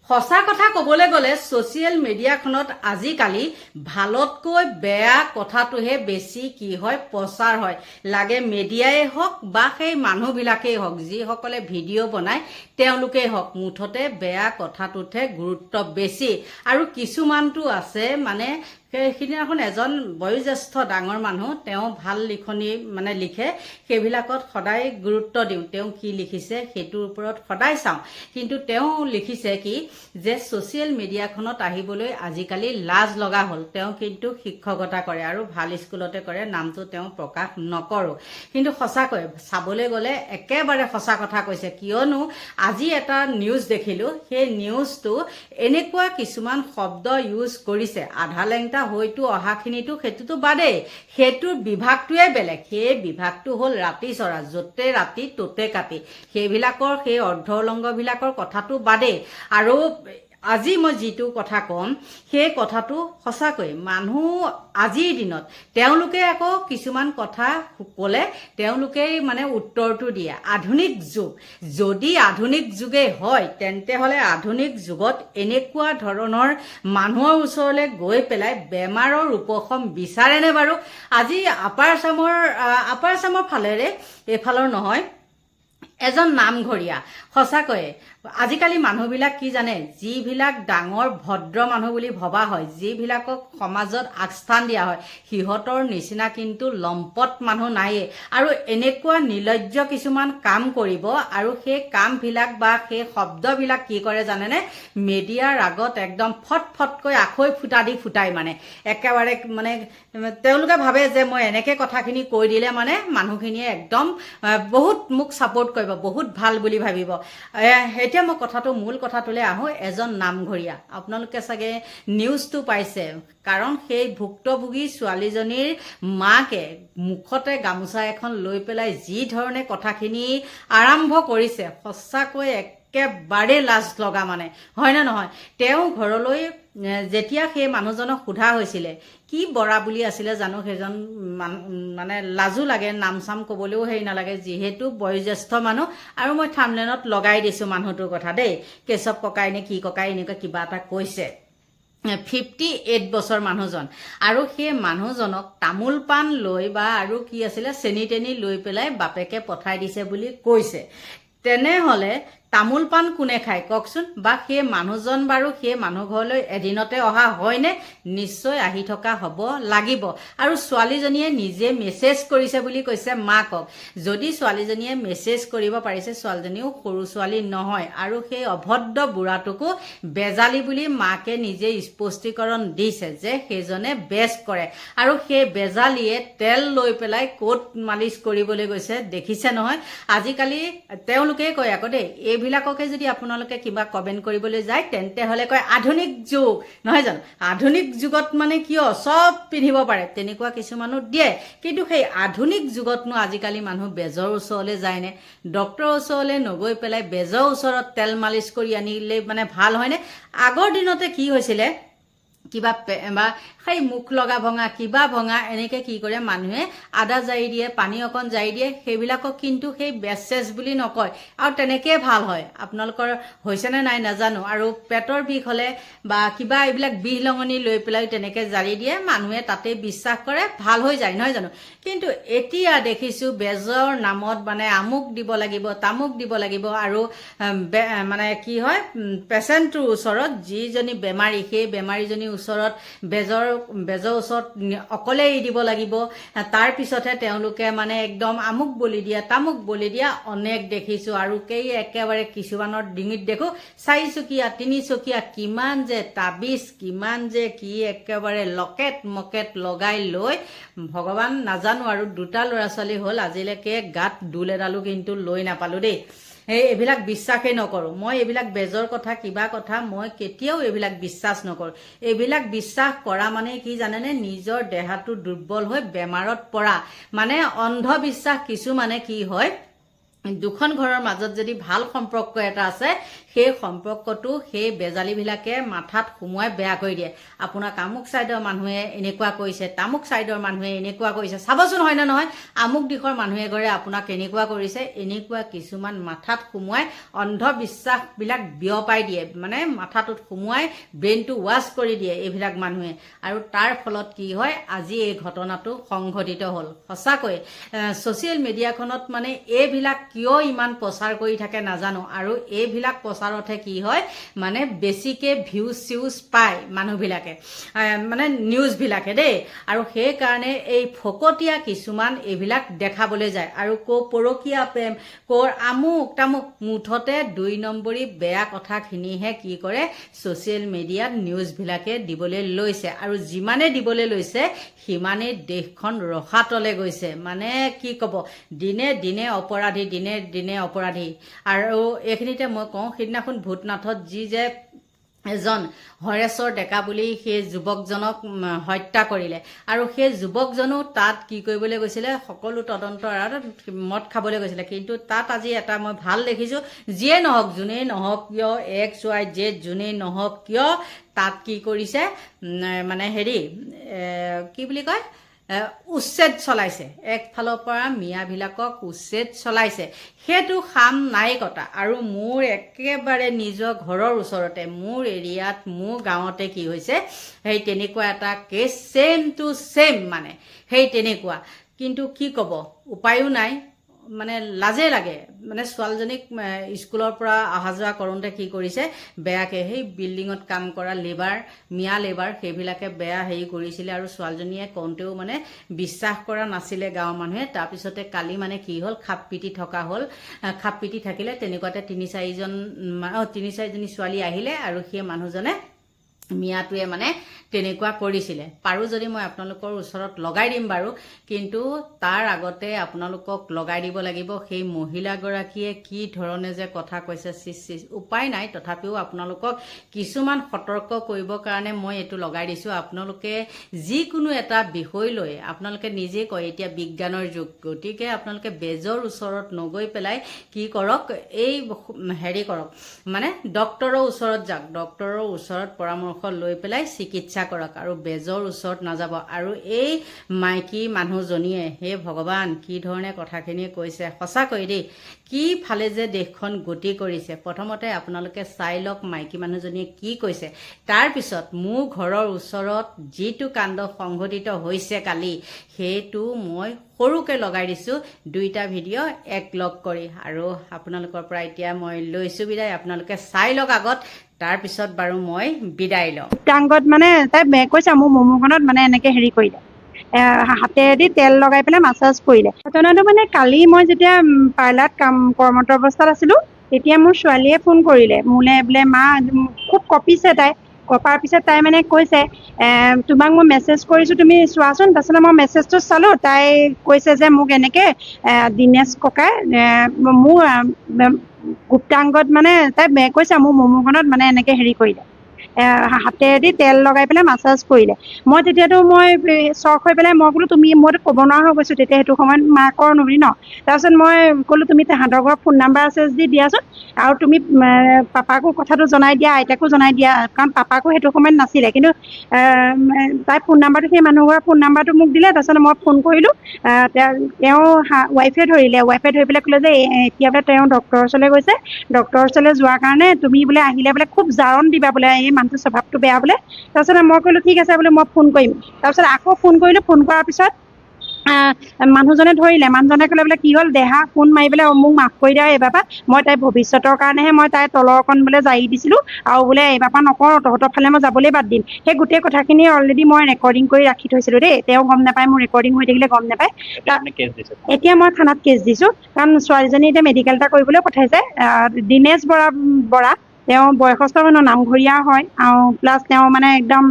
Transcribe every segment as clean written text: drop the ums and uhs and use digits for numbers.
সঁচা কথা ক'বলৈ গ'লে ছ'চিয়েল মিডিয়াখনত আজিকালি ভালতকৈ বেয়া কথাটোহে বেছি কি হয় প্ৰচাৰ হয়। লাগে মিডিয়াই হওক বা সেই মানুহবিলাকেই হওক, যিসকলে ভিডিঅ' বনায় তেওঁলোকেই হওক, মুঠতে বেয়া কথাটোতহে গুৰুত্ব বেছি। আৰু কিছুমানটো আছে মানে সেইদিনাখন এজন বয়োজ্যেষ্ঠ ডাঙৰ মানুহ, তেওঁ ভাল লিখনি লিখে, সেইবিলাকত সদায় গুৰুত্ব দিওঁ। তেওঁ কি লিখিছে সেইটোৰ ওপৰত সদায় চাওঁ। কিন্তু তেওঁ লিখিছে কি যে ছ'চিয়েল মিডিয়াখনত আহিবলৈ আজিকালি লাজ লগা হ'ল। তেওঁ কিন্তু শিক্ষকতা কৰে আৰু ভাল স্কুলতে কৰে, নামটো তেওঁ প্ৰকাশ নকৰোঁ। কিন্তু সঁচাকৈ চাবলৈ গ'লে একেবাৰে সঁচা কথা কৈছে। কিয়নো আজি এটা নিউজ দেখিলোঁ, সেই নিউজটো এনেকুৱা কিছুমান শব্দ ইউজ কৰিছে, আধা লেংটা হয়তো অহাখিনিতো সেইটোতো বাদেই, সেইটোৰ বিভাগটোৱে বেলেগ। সেই বিভাগটো হ'ল ৰাতি চৰা, য'তে ৰাতি ত'তে কাটি, সেইবিলাকৰ সেই অৰ্ধলংগবিলাকৰ কথাটো বাদেই। আৰু আজি মই যিটো কথা ক'ম সেই কথাটো সঁচাকৈ মানুহ আজিৰ দিনত তেওঁলোকে আকৌ কিছুমান কথা ক'লে তেওঁলোকেই উত্তৰটো দিয়ে। আধুনিক যুগ, যদি আধুনিক যুগেই হয় তেন্তে হ'লে আধুনিক যুগত এনেকুৱা ধৰণৰ মানুহৰ ওচৰলৈ গৈ পেলাই বেমাৰৰ উপশম বিচাৰেনে বাৰু? আজি আপাৰ আছামৰ ফালেৰে, এইফালৰ নহয়, এজন নামঘৰীয়া, সঁচাকৈয়ে আজিকালি মানুহবিলাক কি জানে, যিবিলাক ডাঙৰ ভদ্ৰ মানুহ বুলি ভবা হয়, যিবিলাকক সমাজত আগস্থান দিয়া হয়, সিহঁতৰ নিচিনা কিন্তু লম্পট মানুহ নায়েই। আৰু এনেকুৱা নিৰ্লজ্জ কিছুমান কাম কৰিব, আৰু সেই কামবিলাক বা সেই শব্দবিলাক কি কৰে জানেনে, মিডিয়াৰ আগত একদম ফটকৈ আখৈ ফুটা দি ফুটাই একেবাৰে তেওঁলোকে ভাবে যে মই এনেকৈ কথাখিনি কৈ দিলে মানুহখিনিয়ে একদম বহুত মোক ছাপোৰ্ট কৰিব, বহুত ভাল বুলি ভাবিব। এতিয়া মই মূল কথাটোলৈ আহোঁ। এজন নামঘৰীয়া, আপোনালোকে চাগে নিউজটো পাইছে, কাৰণ সেই ভুক্তভোগী ছোৱালীজনীৰ মাকে মুখতে গামোচা এখন লৈ পেলাই যি ধৰণে কথাখিনি আৰম্ভ কৰিছে, সঁচাকৈ একেবাৰে লাজ লগা হয়নে নহয়? তেওঁ ঘৰলৈ যেতিয়া সেই মানুহজনক সোধা হৈছিলে কি বৰা বুলি আছিলে জানো, সেইজন লাজো লাগে, নাম চাম ক'বলৈও হেৰি নালাগে, যিহেতু বয়োজ্যেষ্ঠ মানুহ। আৰু মই থাম্বনেইলত লগাই দিছোঁ মানুহটোৰ কথা দেই, কেশৱ ককাই নে কি ককাই এনেকুৱা কিবা এটা কৈছে। 58 বছৰ মানুহজন, আৰু সেই মানুহজনক তামোল পাণ লৈ বা আৰু কি আছিলে চেনি তেনি লৈ পেলাই বাপেকে পঠাই দিছে বুলি কৈছে। তেনেহ'লে তামোল পাণ কোনে খায় কওকচোন? বা সেই মানুহজন বাৰু সেই মানুহ ঘৰলৈ এদিনতে অহা হয়নে? নিশ্চয় আহি থকা হ'ব লাগিব। আৰু ছোৱালীজনীয়ে নিজে মেছেজ কৰিছে বুলি কৈছে মাকক। যদি ছোৱালীজনীয়ে মেছেজ কৰিব পাৰিছে, ছোৱালীজনীও সৰু ছোৱালী নহয়। আৰু সেই অভদ্ৰ বুঢ়াটোকো বেজালি বুলি মাকে নিজে স্পষ্টীকৰণ দিছে যে সেইজনে বেজ কৰে, আৰু সেই বেজালিয়ে তেল লৈ পেলাই ক'ত মালিচ কৰিবলৈ গৈছে দেখিছে নহয়। আজিকালি তেওঁলোকে কয় আকৌ দেই, এইবিলাককে যদি আপোনালোকে কিবা কমেণ্ট কৰিবলৈ যায় তেন্তে হ'লে কয় আধুনিক যুগ, নহয় জানো? আধুনিক যুগত কিয় চব পিন্ধিব পাৰে, তেনেকুৱা কিছুমানো দিয়ে। কিন্তু সেই আধুনিক যুগতনো আজিকালি মানুহ বেজৰ ওচৰলৈ যায়নে? ডক্তৰৰ ওচৰলৈ নগৈ পেলাই বেজৰ ওচৰত তেল মালিচ কৰি আনিলে ভাল হয়নে? আগৰ দিনতে কি হৈছিলে, কিবা বা সেই মুখ লগা ভঙা, কিবা ভঙা, এনেকৈ কি কৰে মানুহে আদা জাৰি দিয়ে, পানী অকণ জাৰি দিয়ে, সেইবিলাকক কিন্তু সেই বেজ চেজ বুলি নকয়, আৰু তেনেকৈয়ে ভাল হয়। আপোনালোকৰ হৈছেনে নাই নাজানো। আৰু পেটৰ বিষ হ'লে বা কিবা এইবিলাক বিষ লঙনি লৈ পেলাই তেনেকৈ জাৰি দিয়ে, মানুহে তাতেই বিশ্বাস কৰে, ভাল হৈ যায়, নহয় জানো? কিন্তু এতিয়া দেখিছোঁ বেজৰ নামত আমুক দিব লাগিব, তামুক দিব লাগিব, আৰু কি হয়, পেচেণ্টটোৰ ওচৰত যিজনী বেমাৰী, সেই বেমাৰীজনীৰ ওচৰত বেজৰ ওচৰত অকলে এৰি দিব লাগিব। তাৰ পিছতহে তেওঁলোকে একদম আমুক বলি দিয়া, তামুক বলি দিয়া অনেক দেখিছোঁ। আৰু একেবাৰে কিছুমানৰ ডিঙিত দেখোঁ 4 চকীয়া 3 চকীয়া কিমান যে তাবিজ, কিমান যে কি একেবাৰে লকেট মকেট লগাই লৈ, ভগৱান নাজানো। আৰু 2টা ল'ৰা ছোৱালী হ'ল, আজিলৈকে গাত দুল এডালো কিন্তু লৈ নাপালোঁ দেই। এইবিলাক বিশ্বাসেই নকৰোঁ মই। এইবিলাক বেজৰ কথা, কিবা কথা, মই কেতিয়াও এইবিলাক বিশ্বাস নকৰোঁ। এইবিলাক বিশ্বাস কৰা কি জানেনে, নিজৰ দেহাটো দুৰ্বল হৈ বেমাৰত পৰা। অন্ধবিশ্বাস কিছুমানে কি হয়, দুখন ঘৰৰ মাজত যদি ভাল সম্পৰ্ক এটা আছে, সেই সম্পৰ্কটো সেই বেজালীবিলাকে মাথাত সোমোৱাই বেয়া কৰি দিয়ে। আপোনাক আমুক ছাইডৰ মানুহে এনেকুৱা কৰিছে, তামুক ছাইডৰ মানুহে এনেকুৱা কৰিছে, চাবচোন হয়নে নহয়, আমুক দিশৰ মানুহ এঘৰে আপোনাক এনেকুৱা কৰিছে, এনেকুৱা কিছুমান মাথাত সোমোৱাই অন্ধবিশ্বাসবিলাক বিয়পাই দিয়ে, মানে মাথাটোত সোমোৱাই ব্ৰেইনটো ৱাছ কৰি দিয়ে এইবিলাক মানুহে। আৰু তাৰ ফলত কি হয়, আজি এই ঘটনাটো সংঘটিত হ'ল। সঁচাকৈ ছ'চিয়েল মিডিয়াখনত মানে এইবিলাক কিয় ইমান প্ৰচাৰ কৰি থাকে নাজানো। আৰু এইবিলাক প্ৰচাৰতহে কি হয়, মানে বেছিকৈ ভিউজ চিউজ পায় মানুহবিলাকে, মানে নিউজবিলাকে দেই। আৰু সেইকাৰণে এই ফকতীয়া কিছুমান এইবিলাক দেখাবলৈ যায়। আৰু পৰকীয়া প্ৰেম, আমুক তামুক, মুঠতে 2 নম্বৰী বেয়া কথাখিনিহে কি কৰে, ছ'চিয়েল মিডিয়াত নিউজবিলাকে দিবলৈ লৈছে। আৰু যিমানে দিবলৈ লৈছে সিমানেই দেশখন ৰসাতলে গৈছে। মানে কি ক'ব, দিনে দিনে অপৰাধী, দিনে দিনে অপৰাধী। আৰু এইখিনিতে মই কওঁ, সিদিনাখন ভূতনাথত যি যে এজন হৰেশ্বৰ ডেকা বুলি সেই যুৱকজনক হত্যা কৰিলে, আৰু সেই যুৱকজনো তাত কি কৰিবলৈ গৈছিলে, সকলো তদন্তৰ আঁৰত মদ খাবলৈ গৈছিলে। কিন্তু তাত আজি এটা মই ভাল দেখিছোঁ, যিয়ে নহওক, যোনেই নহওক কিয়, XYZ যোনেই নহওক কিয়, তাত কি কৰিছে, মানে কি বুলি কয়, উচ্ছেদ চলাইছে। একফালৰ পৰা মিয়াবিলাকক উচ্ছেদ চলাইছে। সেইটো খাম নাই কটা। আৰু মোৰ একেবাৰে নিজৰ ঘৰৰ ওচৰতে, মোৰ এৰিয়াত, মোৰ গাঁৱতে কি হৈছে, সেই তেনেকুৱা এটা কেছ, ছেম টু ছেম, মানে সেই তেনেকুৱা। কিন্তু কি ক'ব, উপায়ো নাই, মানে লাজে লাগে। মানে ছোৱালীজনীক স্কুলৰ পৰা অহা যোৱা কৰোঁতে কি কৰিছে, বেয়াকৈ সেই বিল্ডিঙত কাম কৰা মিয়া লেবাৰ সেইবিলাকে বেয়া কৰিছিলে। আৰু ছোৱালীজনীয়ে কওঁতেও মানে বিশ্বাস কৰা নাছিলে গাঁৱৰ মানুহে। তাৰপিছতে কালি মানে কি হ'ল, খাপ পিটি থাকিলে। তেনেকুৱাতে 3-4জনী ছোৱালী আহিলে, আৰু সেই মানুহজনে, মিয়াটোৱে মানে তেনেকুৱা কৰিছিলে। পাৰোঁ যদি মই আপোনালোকৰ ওচৰত লগাই দিম বাৰু, কিন্তু তাৰ আগতে আপোনালোকক লগাই দিব লাগিব সেই মহিলাগৰাকীয়ে কি ধৰণে যে কথা কৈছে। উপায় নাই, তথাপিও আপোনালোকক কিছুমান সতৰ্ক কৰিবৰ কাৰণে মই এইটো লগাই দিছোঁ। আপোনালোকে যিকোনো এটা বিষয় লৈ আপোনালোকে নিজে কয়, এতিয়া বিজ্ঞানৰ যুগ, গতিকে আপোনালোকে বেজৰ ওচৰত নগৈ পেলাই কি কৰক, এই কৰক, মানে ডক্তৰৰ ওচৰত যাওক, ডক্তৰৰ ওচৰত পৰামৰ্শ লৈ পেলাই চিকিৎসা কৰক, আৰু বেজৰ ওচৰত নাযাব। আৰু এই মাইকী মানুহজনীয়ে, হে ভগৱান, কি ধৰণে কথাখিনি কৈছে, সঁচাকৈ দেই, কি ফালে যে দেশখন গতি কৰিছে। প্ৰথমতে আপোনালোকে চাই লওক মাইকী মানুহজনীয়ে কি কৈছে। তাৰপিছত মোৰ ঘৰৰ ওচৰত যিটো কাণ্ড সংঘটিত হৈছে কালি, সেইটো মই সৰুকৈ লগাই দিছোঁ, 2টা ভিডিঅ' একলগ কৰি। আৰু আপোনালোকৰ পৰা এতিয়া মই লৈছোঁ বিদায়। আপোনালোকে চাই লওক আগত, তাৰপিছত বাৰু মই বিদায় লওঁ। টাংগত মানে তাই কৈছে, মোৰ মমোখনত মানে এনেকৈ কৰিলে, হাতেদি তেল লগাই পেলাই মাছাজ কৰিলে। ঘটনাটো মানে কালি মই যেতিয়া পাৰ্লাৰত কৰ্মৰত অৱস্থাত আছিলোঁ, তেতিয়া মোৰ ছোৱালীয়ে ফোন কৰিলে মোলৈ, বোলে মা খুব কঁপিছে তাই। কঁপাৰ পিছত তাই মানে কৈছে, তোমাক মই মেছেজ কৰিছোঁ, তুমি চোৱাচোন। তাৰপিছতে মই মেছেজটো চালোঁ, তাই কৈছে যে মোক এনেকৈ দিনেশ ককাই মোৰ গুপ্তাংগত মানে, তাই কৈছে মোৰ মমোখনত মানে এনেকৈ কৰিলে, হাতেদি তেল লগাই পেলাই মাছাজ কৰিলে। মই তেতিয়াতো চখ হৈ পেলাই মই বোলো, মইতো ক'ব নোৱাৰা হৈ গৈছোঁ তেতিয়া, সেইটো সময়ত মাকৰ নবী ন। তাৰপিছত মই ক'লোঁ, তুমি তাহাঁতৰ ঘৰৰ ফোন নাম্বাৰ আছে যদি দিয়াচোন, আৰু তুমি পাপাকো কথাটো জনাই দিয়া, আইতাকো জনাই দিয়া, কাৰণ পাপাকো সেইটো সময়ত নাছিলে। কিন্তু তাই ফোন নাম্বাৰটো, সেই মানুহ ঘৰৰ ফোন নাম্বাৰটো মোক দিলে। তাৰপিছত মই ফোন কৰিলোঁ, তেওঁ ৱাইফে ধৰি পেলাই ক'লে যে এতিয়া বোলে তেওঁ ডক্টৰৰ ওচৰলৈ গৈছে, ডক্টৰৰ ওচৰলৈ যোৱাৰ কাৰণে তুমি বোলে আহিলে বোলে খুব জাৰণ দিবা বোলে, এই মানুহটোৰ স্বভাৱটো বেয়া বোলে। তাৰপিছত মই ক'লোঁ ঠিক আছে বোলে, মই ফোন কৰিম। তাৰপিছত আকৌ ফোন কৰিলোঁ, ফোন কৰাৰ পিছত মানুহজনে ধৰিলে। মানুহজনে ক'লে বোলে কি হ'ল, দেহা ফোন মাৰি পেলাই মোক মাফ কৰি দিয়া, এইবাৰ পৰা মই তাইৰ ভৱিষ্যতৰ কাৰণেহে মই তাইৰ তলৰকণ বোলে জাৰি দিছিলোঁ, আৰু বোলে এইবাৰ পৰা নকৰোঁ, তহঁতৰ ফালে মই যাবলৈ বাদ দিম। সেই গোটেই কথাখিনি অলৰেডি মই ৰেকৰ্ডিং কৰি ৰাখি থৈছিলোঁ দেই, তেওঁ গম নাপায়, মোৰ ৰেকৰ্ডিং হৈ থাকিলে গম নাপায়। এতিয়া মই থানাত কেছ দিছোঁ, কাৰণ ছোৱালীজনী এতিয়া মেডিকেল এটা কৰিবলৈ পঠাইছে। দিনেশ বৰা, তেওঁ বয়সস্থ মানুহ, নামঘৰীয়া হয়, আৰু প্লাছ তেওঁ মানে একদম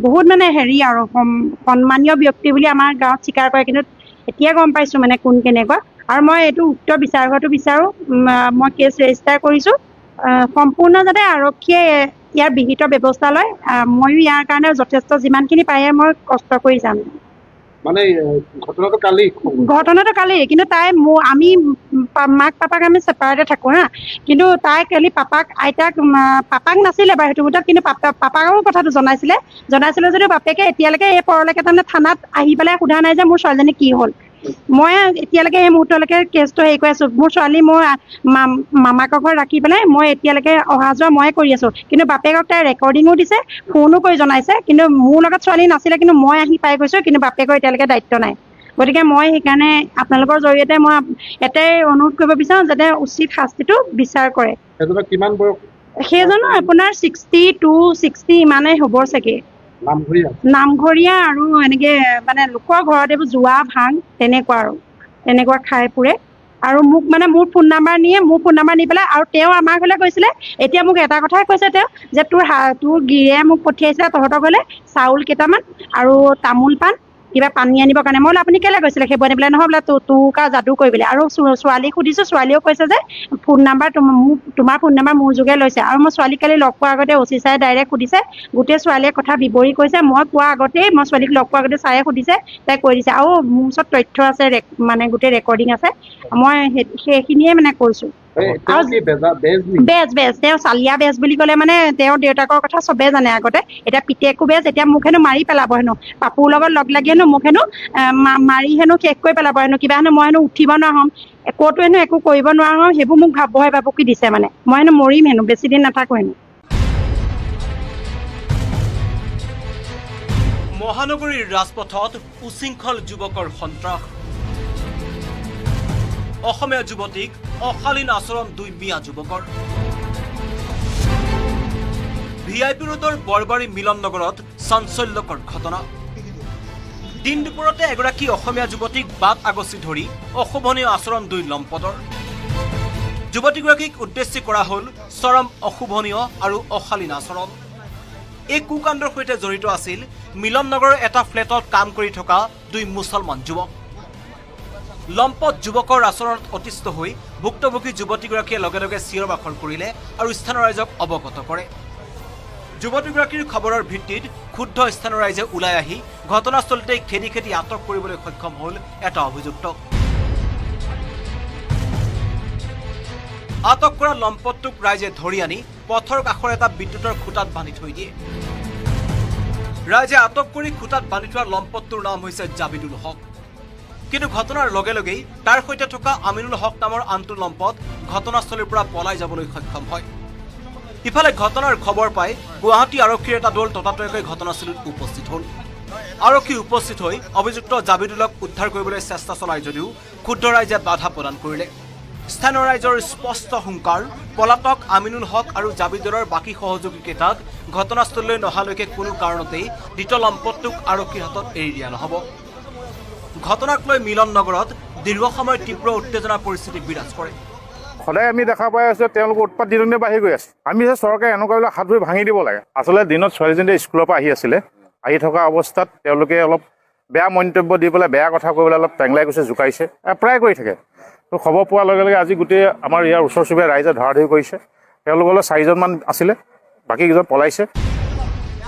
বহুত মানে আৰু সন্মানীয় ব্যক্তি বুলি আমাৰ গাঁৱত স্বীকাৰ কৰে। কিন্তু এতিয়া গম পাইছোঁ মানে কোন কেনেকুৱা। আৰু মই এইটো উক্ত বিচাৰঘৰটো বিচাৰোঁ, মই কেছ ৰেজিষ্টাৰ কৰিছোঁ। সম্পূৰ্ণ যাতে আৰক্ষীয়ে ইয়াৰ বিহিত ব্যৱস্থা লয়। ময়ো ইয়াৰ কাৰণে যথেষ্ট যিমানখিনি পাৰে মই কষ্ট কৰি যাম। মানে ঘটনাটো কালি কিন্তু তাই আমি মাক পাপাক আমি ছেপাৰেটে থাকো হা কিন্তু তাই কালি পাপাক আইতাক পাপাক নাছিলে বাৰু সেইটো মুহূৰ্তত কিন্তু পাপাকো কথাটো জনাইছিলে যদিও বাপেকে এতিয়ালৈকে এই পৰলৈকে তাৰমানে থানাত আহি পেলাই সোধা নাই যে মোৰ ছোৱালীজনী কি হ'ল মই এতিয়ালৈকে এই মুহূৰ্তলৈকে কেছটো হেৰি কৰি আছো মোৰ ছোৱালী মই মামাকৰ ঘৰত ৰাখি পেলাই মই এতিয়ালৈকে অহা যোৱা ময়ে কৰি আছো কিন্তু বাপেকক তাই ৰেকৰ্ডিঙো দিছে ফোনো কৰি জনাইছে কিন্তু মোৰ লগত ছোৱালী নাছিলে কিন্তু মই আহি পাই গৈছো কিন্তু বাপেকৰ এতিয়ালৈকে দায়িত্ব নাই গতিকে মই সেইকাৰণে আপোনালোকৰ জৰিয়তে মই এটাই অনুৰোধ কৰিব বিচাৰো যাতে উচিত শাস্তিটো বিচাৰ কৰে কিমান বয়স সেইজনৰ আপোনাৰ 62 60 ইমানেই হ'ব চাগে নামঘৰীয়া আৰু এনেকে মানে লোকৰ ঘৰত এইবোৰ জোৱা ভাং তেনেকুৱা খাই ফুৰে আৰু মোক মানে মোৰ ফোন নাম্বাৰ নি পেলাই আৰু তেওঁ আমাৰ ঘৰলৈ গৈছিলে এতিয়া মোক এটা কথাই কৈছে তেওঁ যে তোৰ গিৰিয়ে মোক পঠিয়াইছিলে তহঁতৰ ঘৰলৈ চাউল কেইটামান আৰু তামোল পাণ কিবা পানী আনিবৰ কাৰণে মই বোলে আপুনি কেলৈ গৈছিলে সেইবোৰ আনি পেলাই নহয় বোলে তোৰ যাদু কৰিবলৈ আৰু ছোৱালীক সুধিছো ছোৱালীয়েও কৈছে যে ফোন নাম্বাৰ তোমাৰ ফোন নাম্বাৰ মোৰ যোগে লৈছে আৰু মই ছোৱালীক কালি লগ পোৱাৰ আগতে অচি ছাৰে ডাইৰেক্ট সুধিছে গোটেই ছোৱালীয়ে কথা বিৱৰি কৈছে মই পোৱাৰ আগতেই মই ছোৱালীক লগ পোৱাৰ আগতে ছাৰে সুধিছে তাই কৈ দিছে আৰু মোৰ ওচৰত তথ্য আছে মানে গোটেই ৰেকৰ্ডিং আছে মই সেইখিনিয়ে মানে কৈছো বেজ তেওঁ চালিয়া বেজ বুলি ক'লে মানে তেওঁৰ দেউতাকৰ কথা চবেই জানে আগতে এতিয়া পিতেকো বেজ এতিয়া মোক হেনো মাৰি পেলাব হেনো পাপুৰ লগত লগ লাগি হেনো মোক হেনো মাৰি হেনো শেষ কৰি পেলাব হেনো কিবা হেনো মই হেনো উঠিব নোৱাৰা হ'ম ক'তো হেনো একো কৰিব নোৱাৰা হ'ম সেইবোৰ মোক ভয় ভাবুকি দিছে মানে মই হেনো মৰিম হেনো বেছি দিন নাথাকো হেনো মহানগৰীৰ ৰাজপথত উশৃংখল যুৱকৰ সন্ত্ৰাস অসমীয়া যুৱতীক অশালীন আচৰণ 2 মিয়া যুৱকৰ ভিআইপি ৰোডৰ বৰবাৰী মিলন নগৰত চাঞ্চল্যকৰ ঘটনা দিন দুপৰতে এগৰাকী অসমীয়া যুৱতীক বাট আগচি ধৰি অশোভনীয় আচৰণ 2 লম্পটৰ যুৱতীগৰাকীক উদ্দেশ্যি কৰা হ'ল চৰম অশোভনীয় আৰু অশালীন আচৰণ এই কুকাণ্ডৰ সৈতে জড়িত আছিল মিলন নগৰৰ এটা ফ্লেটত কাম কৰি থকা 2 মুছলমান যুৱক লম্পট যুৱকৰ আচৰণত অতিষ্ঠ হৈ ভুক্তভোগী যুৱতীগৰাকীয়ে লগে লগে চিঞৰ বাখৰ কৰিলে আৰু স্থানীয় ৰাইজক অৱগত কৰে যুৱতীগৰাকীৰ খবৰৰ ভিত্তিত ক্ষুব্ধ স্থানীয় ৰাইজে ওলাই আহি ঘটনাস্থলীতে খেদি আটক কৰিবলৈ সক্ষম হ'ল এটা অভিযুক্ত আটক কৰা লম্পটটোক ৰাইজে ধৰি আনি পথৰ কাষৰ এটা বিদ্যুতৰ খুঁটাত বান্ধি থৈ দিয়ে ৰাইজে আটক কৰি খুঁটাত বান্ধি থোৱা লম্পটটোৰ নাম হৈছে জাবিদুল হক কিন্তু ঘটনাৰ লগে লগেই তাৰ সৈতে থকা আমিনুল হক নামৰ আনটো লম্পট ঘটনাস্থলীৰ পৰা পলাই যাবলৈ সক্ষম হয় ইফালে ঘটনাৰ খবৰ পাই গুৱাহাটী আৰক্ষীৰ এটা দল ততাতৈয়াকৈ ঘটনাস্থলীত উপস্থিত হ'ল আৰক্ষী উপস্থিত হৈ অভিযুক্ত জাবিদুলক উদ্ধাৰ কৰিবলৈ চেষ্টা চলাই যদিও ক্ষুব্ধ ৰাইজে বাধা প্ৰদান কৰিলে স্থানীয় ৰাইজৰ স্পষ্ট হুংকাৰ পলাতক আমিনুল হক আৰু জাবিদুলৰ বাকী সহযোগীকেইটাক ঘটনাস্থলীলৈ নহালৈকে কোনো কাৰণতেই দ্বিতীয় লম্পটটোক আৰক্ষীৰ হাতত এৰি দিয়া নহ'ব ঘটনাক লৈ মিলন নগৰত দীৰ্ঘ সময় তীব্ৰ উত্তেজনা পৰিস্থিতি বিৰাজ কৰে সদায় আমি দেখা পাই আছো তেওঁলোকৰ উৎপাত দিনে বাঢ়ি গৈ আছে আমি যে চৰকাৰে এনেকুৱাবিলাক হাত ভৰি ভাঙি দিব লাগে আচলতে দিনত ছোৱালীজনী স্কুলৰ পৰা আহি থকা অৱস্থাত তেওঁলোকে অলপ বেয়া মন্তব্য দি পেলাই বেয়া কথা কৈ পেলাই অলপ টেংলাই গৈছে জোকাইছে প্ৰায় কৰি থাকে তো খবৰ পোৱাৰ লগে লগে আজি গোটেই আমাৰ ইয়াৰ ওচৰ চুবুৰীয়া ৰাইজে ধৰাধৰি কৰিছে তেওঁলোকৰ 4জনমান আছিলে বাকীকেইজন পলাইছে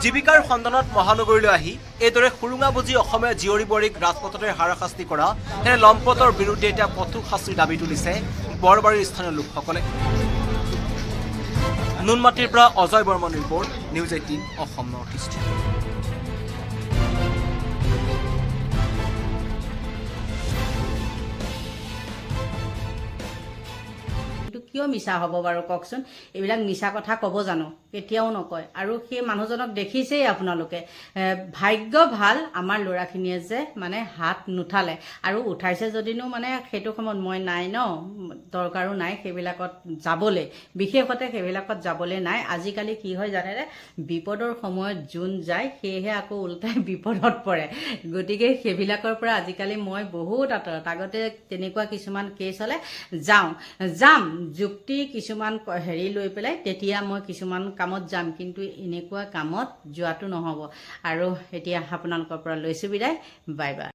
জীৱিকাৰ সন্ধানত মহানগৰীলৈ আহি এইদৰে সুৰুঙা বুজি অসমীয়া জীয়ৰী বোৱাৰীক ৰাজপথতে হাৰাশাস্তি কৰা এনে লম্পটৰ বিৰুদ্ধে এতিয়া কঠোৰ শাস্তিৰ দাবী তুলিছে বৰবাৰীৰ স্থানীয় লোকসকলে নুনমাটিৰ পৰা Ajay Barman report news 18 Assam north east কিয় মিছা হ'ব বাৰু কওকচোন এইবিলাক মিছা কথা ক'ব জানো কেতিয়াও নকয় আৰু সেই মানুহজনক দেখিছেই আপোনালোকে ভাগ্য ভাল আমাৰ ল'ৰাখিনিয়ে যে মানে হাত নুঠালে আৰু উঠাইছে যদিনো মানে সেইটো সময়ত মই নাই ন দৰকাৰো নাই সেইবিলাকত যাবলৈ বিশেষতে সেইবিলাকত যাবলৈ নাই আজিকালি কি হয় জানেনে বিপদৰ সময়ত যোন যায় সেয়েহে আকৌ উল্টাই বিপদত পৰে গতিকে সেইবিলাকৰ পৰা আজিকালি মই বহুত আঁতৰত আগতে তেনেকুৱা কিছুমান কেছ হ'লে যাম যুক্তি কিছুমান হেৰি লৈ পেলাই তেতিয়া মই কিছুমান কামত যাম কিন্তু এনেকুৱা কামত যোৱাটো নহ'ব আৰু এতিয়া আপোনালোকৰ পৰা লৈছোঁ বিদায় বাই বাই